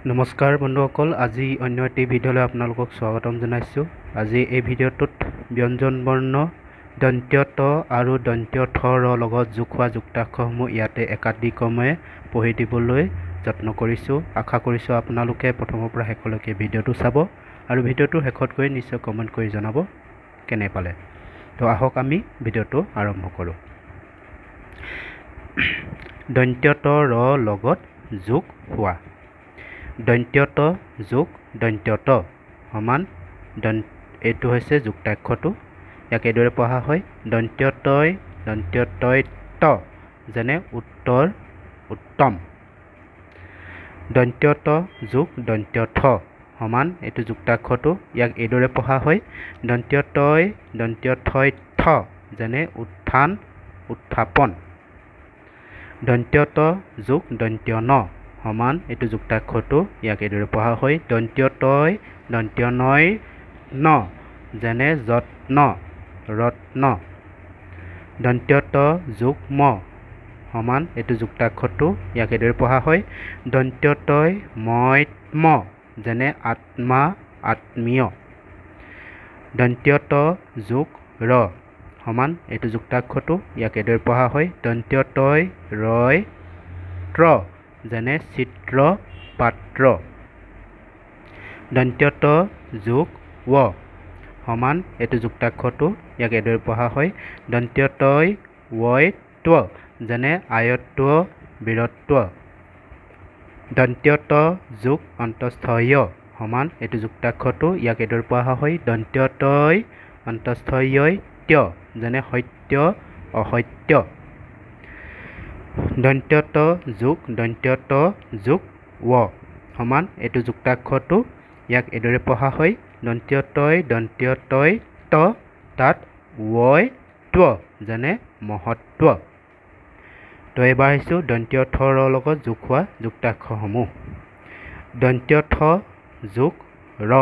নমস্কাৰ বন্ধুসকল, আজি অন্য এটি ভিডিঅ'লৈ আপোনালোকক স্বাগতম জনাইছোঁ। আজি এই ভিডিঅ'টোত ব্যঞ্জন বৰ্ণ দন্ত্য ত আৰু দন্ত্য থ ৰ লগত যোগ হোৱা যুক্তাক্ষৰসমূহ ইয়াতে একাদিক্ৰমে পঢ়ি দিবলৈ যত্ন কৰিছোঁ। আশা কৰিছোঁ আপোনালোকে প্ৰথমৰ পৰা শেষলৈকে ভিডিঅ'টো চাব আৰু ভিডিঅ'টোৰ শেষত গৈ নিশ্চয় কমেণ্ট কৰি জনাব কেনে পালে। তো আহক আমি ভিডিঅ'টো আৰম্ভ কৰোঁ। দন্ত্য ত ৰ লগত যোগ হোৱা। দন্ত্য ত যোগ দন্ত্য ত সমান এইটো হৈছে যুক্তাক্ষৰটো। ইয়াক এইদৰে পঢ়া হয় দন্ত্য তয় ত, যেনে উত্তৰ উত্তম। দন্ত্য ত যোগ দন্ত্য থ সমান এইটো যুক্তাক্ষৰটো। ইয়াক এইদৰে পঢ়া হয় দন্ত্য তয় থ, যেনে উত্থান উত্থাপন। দন্ত্য ত যোগ দন্ত্য ন সমান এইটো যুক্তাক্ষৰটো। ইয়াক এইদৰে পঢ়া হয় দন্ত্য তয় নয় ন, যেনে যত্ন ৰত্ন। দন্ত্য ত যোগ ম সমান এইটো যুক্তাক্ষৰটো। ইয়াক এইদৰে পঢ়া হয় দন্ত্য তয় ম, যেনে আত্মা আত্মীয়। দন্ত্য ত যোগ ৰ সমান এইটো যুক্তাক্ষৰটো। ইয়াক এইদৰে পঢ়া হয় দন্ত্য তয় ত্ৰ, যেনে চিত্ৰ পাত্ৰ। দন্ত্য ত যোগ ৱ সমান এইটো যুক্তাক্ষৰটো। ইয়াক এইদৰে পঢ়া হয় দন্ত্য তয় ত্ব, যেনে আয়ত্ব বীৰত্ব। দন্ত্য ত যোগ অন্তস্থ য় সমান এইটো যুক্তাক্ষৰটো। ইয়াক এইদৰে পঢ়া হয় দন্ত্য তয় অন্তস্থ য় ত্য, যেনে সত্য অসত্য। দন্ত্য ত যোগ দন্ত্য ত যোগ ৱ সমান এইটো যুক্তাক্ষৰটো। ইয়াক এইদৰে পঢ়া হয় দন্ত্য তয় ত, তাত ত্ব, যেনে মহত্ব। তো এইবাৰ আহিছোঁ দন্ত্য থ ৰ লগত যোগ হোৱা যুক্তাক্ষৰসমূহ। দন্ত্য থ যোগ ৰ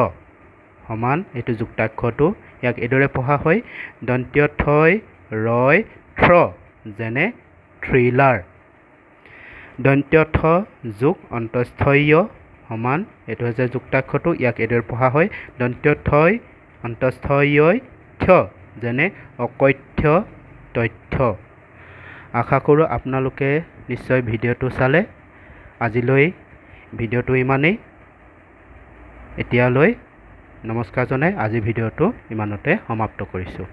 সমান এইটো যুক্তাক্ষৰটো। ইয়াক এইদৰে পঢ়া হয় দন্ত্য থয় থ্ৰ, যেনে থ্ৰিলাৰ। দন্ত্য থ যোগ অন্তস্থ য় সমান এইটো হৈছে যুক্তাক্ষৰটো। ইয়াক এইদৰে পঢ়া হয় দন্ত্য থয় অন্তস্থ য় থ, যেনে অকথ্য তথ্য। আশা কৰোঁ আপোনালোকে নিশ্চয় ভিডিঅ'টো চালে। আজিলৈ ভিডিঅ'টো ইমানেই। এতিয়ালৈ নমস্কাৰ জনাই আজি ভিডিঅ'টো ইমানতে সমাপ্ত কৰিছোঁ।